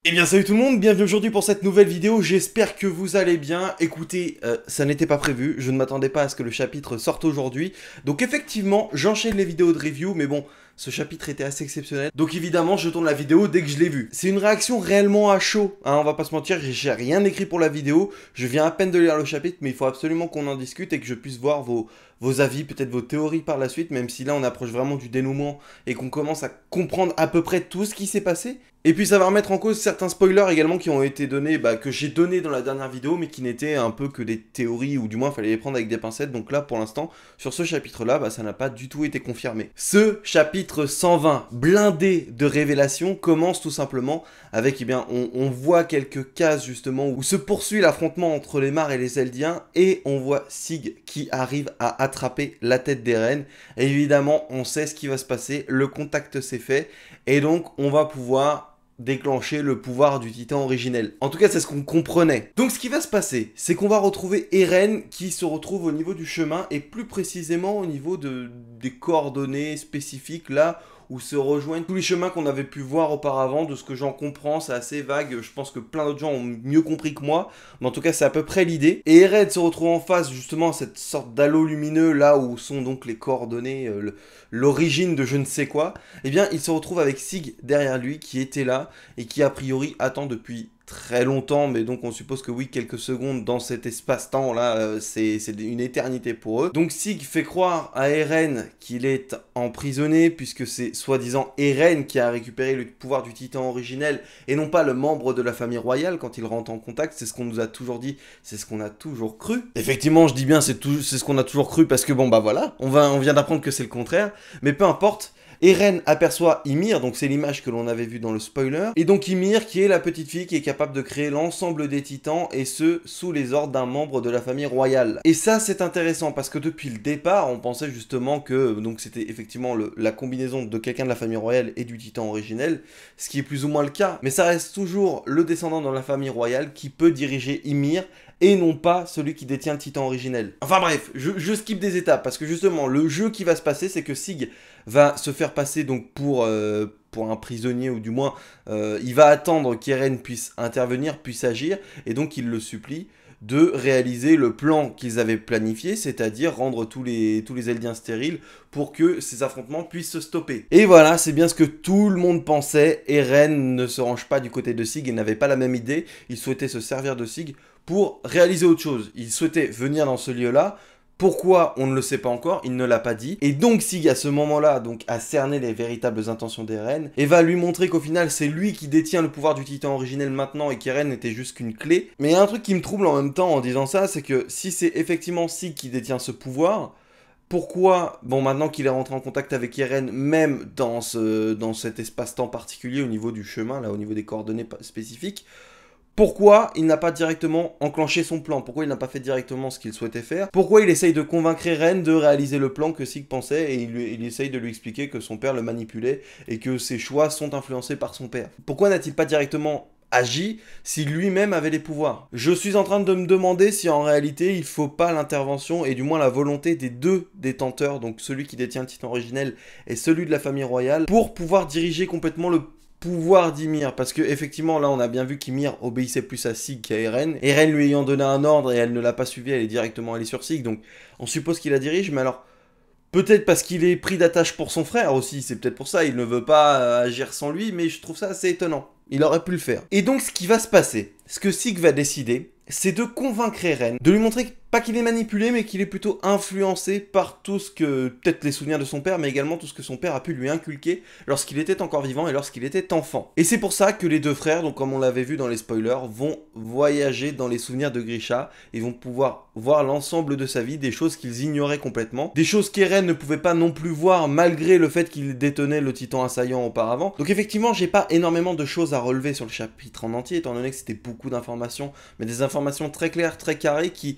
Eh bien salut tout le monde, bienvenue aujourd'hui pour cette nouvelle vidéo, j'espère que vous allez bien. Écoutez, ça n'était pas prévu, je ne m'attendais pas à ce que le chapitre sorte aujourd'hui. Donc effectivement, j'enchaîne les vidéos de review, mais bon, ce chapitre était assez exceptionnel. Donc évidemment, je tourne la vidéo dès que je l'ai vu. C'est une réaction réellement à chaud, hein, on va pas se mentir, j'ai rien écrit pour la vidéo. Je viens à peine de lire le chapitre, mais il faut absolument qu'on en discute et que je puisse voir vos avis, peut-être vos théories par la suite, même si là on approche vraiment du dénouement et qu'on commence à comprendre à peu près tout ce qui s'est passé. Et puis ça va remettre en cause certains spoilers également qui ont été donnés, que j'ai donnés dans la dernière vidéo, mais qui n'étaient un peu que des théories, ou du moins fallait les prendre avec des pincettes. Donc là, pour l'instant, sur ce chapitre-là, ça n'a pas du tout été confirmé. Ce chapitre 120, blindé de révélations, commence tout simplement avec, on voit quelques cases justement où se poursuit l'affrontement entre les Mars et les Eldiens, et on voit Sig qui arrive à attraper la tête d'Eren. Et évidemment, on sait ce qui va se passer, le contact s'est fait, et donc on va pouvoir déclencher le pouvoir du titan originel. En tout cas, c'est ce qu'on comprenait. Donc ce qui va se passer, c'est qu'on va retrouver Eren qui se retrouve au niveau du chemin et plus précisément au niveau des coordonnées spécifiques là où se rejoignent tous les chemins qu'on avait pu voir auparavant. De ce que j'en comprends, c'est assez vague. Je pense que plein d'autres gens ont mieux compris que moi. Mais en tout cas, c'est à peu près l'idée. Et Eren se retrouve en face justement à cette sorte d'halo lumineux là où sont donc les coordonnées, l'origine de je ne sais quoi. Eh bien, il se retrouve avec Sig derrière lui qui était là et qui a priori attend depuis très longtemps, mais donc on suppose que oui, quelques secondes dans cet espace-temps là, c'est une éternité pour eux. Donc Sig fait croire à Eren qu'il est emprisonné, puisque c'est soi-disant Eren qui a récupéré le pouvoir du titan originel, et non pas le membre de la famille royale quand il rentre en contact. C'est ce qu'on nous a toujours dit, c'est ce qu'on a toujours cru. Effectivement, je dis bien c'est ce qu'on a toujours cru, parce que bon bah voilà, on vient d'apprendre que c'est le contraire, mais peu importe. Eren aperçoit Ymir, donc c'est l'image que l'on avait vue dans le spoiler, et donc Ymir qui est la petite fille qui est capable de créer l'ensemble des titans, et ce, sous les ordres d'un membre de la famille royale. Et ça c'est intéressant, parce que depuis le départ, on pensait justement que donc c'était effectivement la combinaison de quelqu'un de la famille royale et du titan originel, ce qui est plus ou moins le cas, mais ça reste toujours le descendant dans la famille royale qui peut diriger Ymir, et non pas celui qui détient le titan originel. Enfin bref, je skip des étapes, parce que justement, le jeu qui va se passer, c'est que Sig va se faire passer donc pour un prisonnier, ou du moins, il va attendre qu'Eren puisse intervenir, puisse agir, et donc il le supplie de réaliser le plan qu'ils avaient planifié, c'est-à-dire rendre tous les Eldiens stériles pour que ces affrontements puissent se stopper. Et voilà, c'est bien ce que tout le monde pensait. Eren ne se range pas du côté de Sig, il n'avait pas la même idée, il souhaitait se servir de Sig pour réaliser autre chose. Il souhaitait venir dans ce lieu-là. Pourquoi, on ne le sait pas encore, il ne l'a pas dit. Et donc Sig, à ce moment-là, donc, a cerné les véritables intentions d'Eren, et va lui montrer qu'au final, c'est lui qui détient le pouvoir du titan originel maintenant, et qu'Eren n'était juste qu'une clé. Mais il y a un truc qui me trouble en même temps en disant ça, c'est que si c'est effectivement Sig qui détient ce pouvoir, pourquoi, bon, maintenant qu'il est rentré en contact avec Eren, même dans cet espace-temps particulier, au niveau du chemin, là, au niveau des coordonnées spécifiques, pourquoi il n'a pas directement enclenché son plan? Pourquoi il n'a pas fait directement ce qu'il souhaitait faire? Pourquoi il essaye de convaincre Eren de réaliser le plan que Sig pensait, et il essaye de lui expliquer que son père le manipulait et que ses choix sont influencés par son père? Pourquoi n'a-t-il pas directement agi si lui-même avait les pouvoirs? Je suis en train de me demander si en réalité il faut pas l'intervention, et du moins la volonté des deux détenteurs, donc celui qui détient le titan originel et celui de la famille royale, pour pouvoir diriger complètement le pouvoir d'Ymir, parce que effectivement là on a bien vu qu'Ymir obéissait plus à Sig qu'à Eren. Eren lui ayant donné un ordre et elle ne l'a pas suivi, elle est directement allée sur Sig, donc on suppose qu'il la dirige. Mais alors peut-être parce qu'il est pris d'attache pour son frère aussi, c'est peut-être pour ça, il ne veut pas agir sans lui, mais je trouve ça assez étonnant. Il aurait pu le faire. Et donc ce qui va se passer, ce que Sig va décider, c'est de convaincre Eren, de lui montrer pas qu'il est manipulé, mais qu'il est plutôt influencé par tout ce que, peut-être les souvenirs de son père, mais également tout ce que son père a pu lui inculquer lorsqu'il était encore vivant et lorsqu'il était enfant. Et c'est pour ça que les deux frères, donc comme on l'avait vu dans les spoilers, vont voyager dans les souvenirs de Grisha, et vont pouvoir voir l'ensemble de sa vie, des choses qu'ils ignoraient complètement, des choses qu'Eren ne pouvait pas non plus voir malgré le fait qu'il détenait le titan assaillant auparavant. Donc effectivement, j'ai pas énormément de choses à relever sur le chapitre en entier, étant donné que c'était beaucoup d'informations, mais des informations très claires, très carrées, qui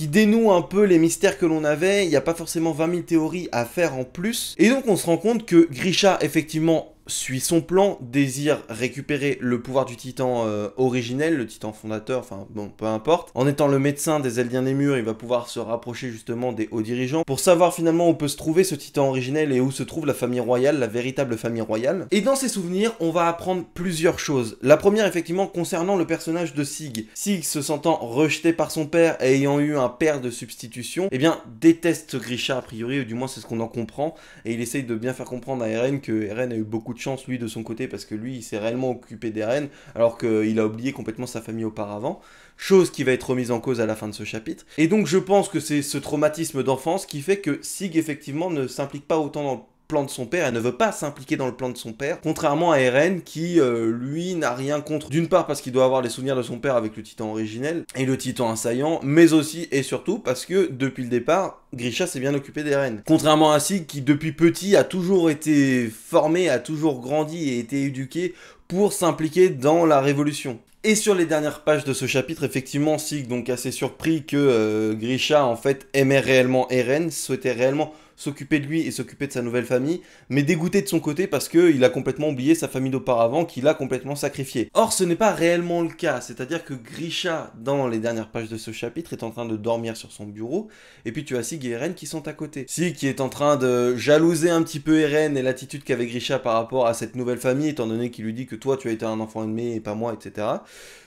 dénoue un peu les mystères que l'on avait. Il n'y a pas forcément 20 000 théories à faire en plus. Et donc on se rend compte que Grisha, effectivement, suit son plan, désire récupérer le pouvoir du titan originel, le titan fondateur, enfin bon, peu importe. En étant le médecin des Eldiens des Murs, il va pouvoir se rapprocher justement des hauts dirigeants pour savoir finalement où peut se trouver ce titan originel et où se trouve la famille royale, la véritable famille royale. Et dans ses souvenirs, on va apprendre plusieurs choses. La première, effectivement, concernant le personnage de Sig. Sig, se sentant rejeté par son père et ayant eu un père de substitution, eh bien, déteste Grisha a priori, ou du moins c'est ce qu'on en comprend, et il essaye de bien faire comprendre à Eren que Eren a eu beaucoup de chance, lui, de son côté, parce que lui, il s'est réellement occupé d'Eren, alors qu'il a oublié complètement sa famille auparavant. Chose qui va être remise en cause à la fin de ce chapitre. Et donc je pense que c'est ce traumatisme d'enfance qui fait que Sig, effectivement, ne s'implique pas autant dans le plan de son père, elle ne veut pas s'impliquer dans le plan de son père, contrairement à Eren qui, lui, n'a rien contre, d'une part parce qu'il doit avoir les souvenirs de son père avec le titan originel, et le titan assaillant, mais aussi et surtout parce que, depuis le départ, Grisha s'est bien occupé d'Eren. Contrairement à Sig qui, depuis petit, a toujours été formé, a toujours grandi et été éduqué pour s'impliquer dans la révolution. Et sur les dernières pages de ce chapitre, effectivement, Sig, donc assez surpris que Grisha, en fait, aimait réellement Eren, souhaitait réellement s'occuper de lui et s'occuper de sa nouvelle famille, mais dégoûté de son côté parce qu'il a complètement oublié sa famille d'auparavant, qu'il a complètement sacrifiée. Or, ce n'est pas réellement le cas, c'est-à-dire que Grisha, dans les dernières pages de ce chapitre, est en train de dormir sur son bureau, et puis tu as Sig et Eren qui sont à côté. Sig qui est en train de jalouser un petit peu Eren et l'attitude qu'avait Grisha par rapport à cette nouvelle famille, étant donné qu'il lui dit que toi tu as été un enfant aimé et pas moi, etc.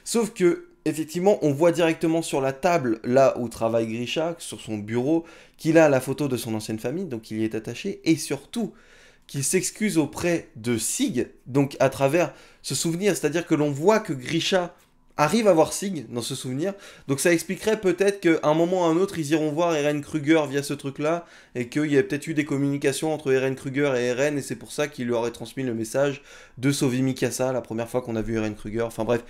Sauf que effectivement, on voit directement sur la table, là où travaille Grisha, sur son bureau, qu'il a la photo de son ancienne famille, donc il y est attaché, et surtout, qu'il s'excuse auprès de Sig, donc à travers ce souvenir, c'est-à-dire que l'on voit que Grisha arrive à voir Sig dans ce souvenir, donc ça expliquerait peut-être qu'à un moment ou à un autre, ils iront voir Eren Kruger via ce truc-là, et qu'il y a peut-être eu des communications entre Eren Kruger et Eren, et c'est pour ça qu'il lui aurait transmis le message de sauver Mikasa, la première fois qu'on a vu Eren Kruger, enfin bref.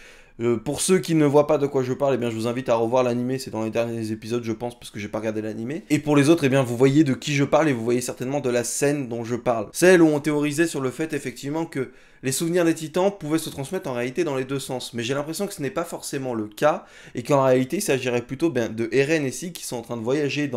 Pour ceux qui ne voient pas de quoi je parle, eh bien, je vous invite à revoir l'animé, c'est dans les derniers épisodes je pense, parce que j'ai pas regardé l'animé. Et pour les autres, eh bien, vous voyez de qui je parle et vous voyez certainement de la scène dont je parle. Celle où on théorisait sur le fait effectivement que les souvenirs des titans pouvaient se transmettre en réalité dans les deux sens. Mais j'ai l'impression que ce n'est pas forcément le cas, et qu'en réalité il s'agirait plutôt de Eren et Sig qui sont en train de voyager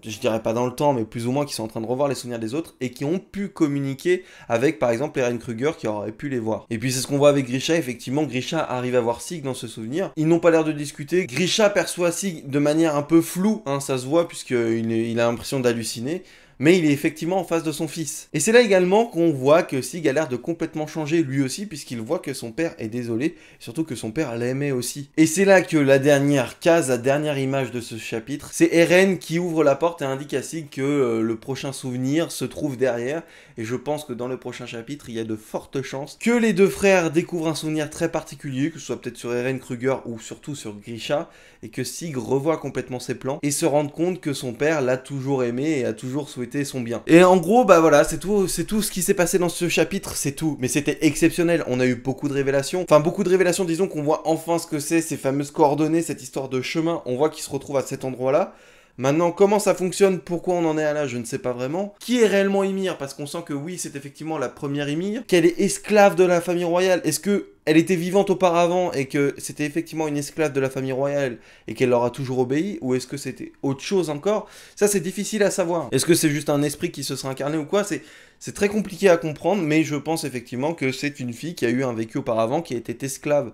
je dirais pas dans le temps, mais plus ou moins qui sont en train de revoir les souvenirs des autres et qui ont pu communiquer avec, par exemple, Eren Kruger qui aurait pu les voir. Et puis c'est ce qu'on voit avec Grisha, effectivement, Grisha arrive à voir Sig dans ce souvenir. Ils n'ont pas l'air de discuter. Grisha perçoit Sig de manière un peu floue, hein, ça se voit, puisqu'il a l'impression d'halluciner. Mais il est effectivement en face de son fils. Et c'est là également qu'on voit que Sig a l'air de complètement changer lui aussi, puisqu'il voit que son père est désolé, et surtout que son père l'aimait aussi. Et c'est là que la dernière case, la dernière image de ce chapitre, c'est Eren qui ouvre la porte et indique à Sig que le prochain souvenir se trouve derrière, et je pense que dans le prochain chapitre, il y a de fortes chances que les deux frères découvrent un souvenir très particulier, que ce soit peut-être sur Eren Kruger ou surtout sur Grisha, et que Sig revoit complètement ses plans, et se rende compte que son père l'a toujours aimé et a toujours souhaité son bien. Et en gros, bah voilà, c'est tout ce qui s'est passé dans ce chapitre, c'est tout. Mais c'était exceptionnel, on a eu beaucoup de révélations. Enfin, beaucoup de révélations, disons qu'on voit enfin ce que c'est, ces fameuses coordonnées, cette histoire de chemin, on voit qu'il se retrouve à cet endroit-là. Maintenant, comment ça fonctionne, pourquoi on en est là, je ne sais pas vraiment. Qui est réellement Ymir? Parce qu'on sent que oui, c'est effectivement la première Ymir. Qu'elle est esclave de la famille royale. Est-ce que elle était vivante auparavant et que c'était effectivement une esclave de la famille royale et qu'elle leur a toujours obéi? Ou est-ce que c'était autre chose encore? Ça, c'est difficile à savoir. Est-ce que c'est juste un esprit qui se serait incarné ou quoi? C'est très compliqué à comprendre, mais je pense effectivement que c'est une fille qui a eu un vécu auparavant, qui était esclave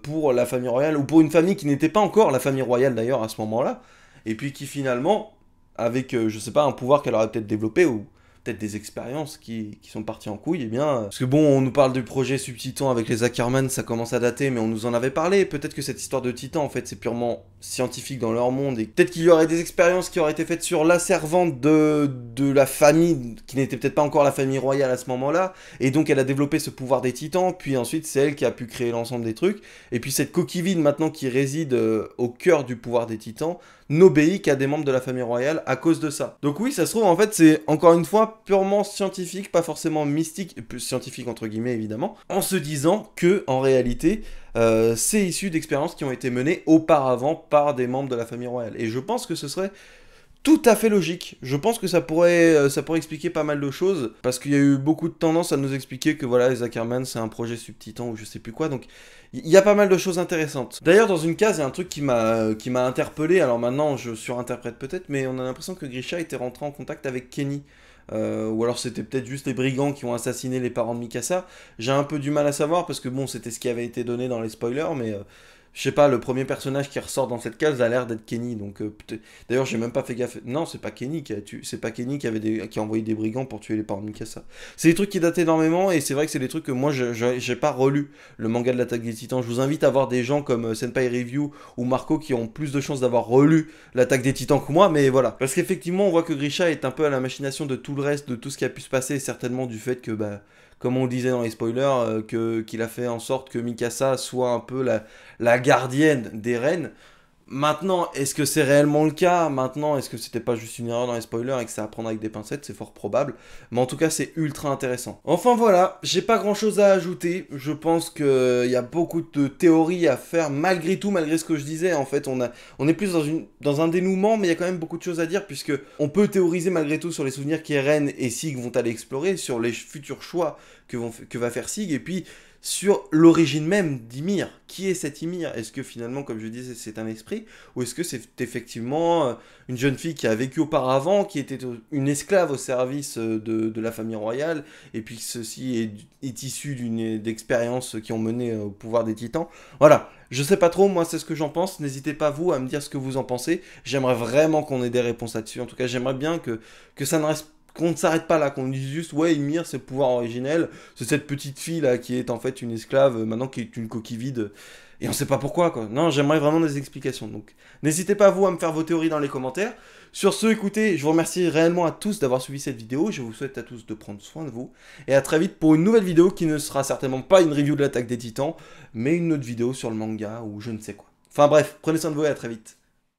pour la famille royale, ou pour une famille qui n'était pas encore la famille royale d'ailleurs à ce moment-là. Et puis qui finalement, avec, je sais pas, un pouvoir qu'elle aurait peut-être développé, ou peut-être des expériences qui sont parties en couille, et bien... Parce que bon, on nous parle du projet Subtitan avec les Ackerman, ça commence à dater, mais on nous en avait parlé. Peut-être que cette histoire de Titan, en fait, c'est purement scientifique dans leur monde, et peut-être qu'il y aurait des expériences qui auraient été faites sur la servante de la famille, qui n'était peut-être pas encore la famille royale à ce moment-là, et donc elle a développé ce pouvoir des Titans, puis ensuite c'est elle qui a pu créer l'ensemble des trucs, et puis cette coquille vide maintenant qui réside au cœur du pouvoir des Titans, n'obéit qu'à des membres de la famille royale à cause de ça. Donc oui, ça se trouve, en fait, c'est encore une fois purement scientifique, pas forcément mystique, plus scientifique entre guillemets évidemment, en se disant que, en réalité, c'est issu d'expériences qui ont été menées auparavant par des membres de la famille royale. Et je pense que ce serait tout à fait logique. Je pense que ça pourrait expliquer pas mal de choses, parce qu'il y a eu beaucoup de tendance à nous expliquer que voilà, les Ackerman c'est un projet Subtitan ou je sais plus quoi, donc il y a pas mal de choses intéressantes. D'ailleurs, dans une case, il y a un truc qui m'a interpellé, alors maintenant je surinterprète peut-être, mais on a l'impression que Grisha était rentré en contact avec Kenny. ou alors c'était peut-être juste les brigands qui ont assassiné les parents de Mikasa. J'ai un peu du mal à savoir parce que bon, c'était ce qui avait été donné dans les spoilers, mais je sais pas, le premier personnage qui ressort dans cette case a l'air d'être Kenny, donc d'ailleurs j'ai même pas fait gaffe. Non, c'est pas Kenny c'est pas Kenny qui a envoyé des brigands pour tuer les parents de Mikasa. C'est des trucs qui datent énormément et c'est vrai que c'est des trucs que moi j'ai pas relu le manga de l'attaque des Titans. Je vous invite à voir des gens comme Senpai Review ou Marco qui ont plus de chances d'avoir relu l'attaque des Titans que moi, mais voilà. Parce qu'effectivement on voit que Grisha est un peu à la machination de tout le reste, de tout ce qui a pu se passer, certainement du fait que bah comme on le disait dans les spoilers, qu'il a fait en sorte que Mikasa soit un peu la gardienne des reines. Maintenant, est-ce que c'est réellement le cas? Maintenant, est-ce que c'était pas juste une erreur dans les spoilers et que c'est à prendre avec des pincettes? C'est fort probable. Mais en tout cas, c'est ultra intéressant. Enfin voilà, j'ai pas grand-chose à ajouter. Je pense qu'il y a beaucoup de théories à faire malgré tout, malgré ce que je disais. En fait, on est plus dans un dénouement, mais il y a quand même beaucoup de choses à dire puisque on peut théoriser malgré tout sur les souvenirs qu'Eren et Sig vont aller explorer, sur les futurs choix que va faire Sig, et puis sur l'origine même d'Ymir. Qui est cet Ymir? Est-ce que finalement, comme je disais, c'est un esprit? Ou est-ce que c'est effectivement une jeune fille qui a vécu auparavant, qui était une esclave au service de la famille royale, et puis ceci est issu d'expériences qui ont mené au pouvoir des titans? Voilà, je sais pas trop, moi c'est ce que j'en pense. N'hésitez pas vous à me dire ce que vous en pensez. J'aimerais vraiment qu'on ait des réponses là-dessus. En tout cas, j'aimerais bien que ça ne reste qu'on ne s'arrête pas là, qu'on dise juste ouais Ymir c'est le pouvoir originel, c'est cette petite fille là qui est en fait une esclave, maintenant qui est une coquille vide, et on sait pas pourquoi quoi. Non, j'aimerais vraiment des explications, donc n'hésitez pas vous à me faire vos théories dans les commentaires. Sur ce, écoutez, je vous remercie réellement à tous d'avoir suivi cette vidéo, je vous souhaite à tous de prendre soin de vous, et à très vite pour une nouvelle vidéo qui ne sera certainement pas une review de l'attaque des Titans, mais une autre vidéo sur le manga ou je ne sais quoi. Enfin bref, prenez soin de vous et à très vite.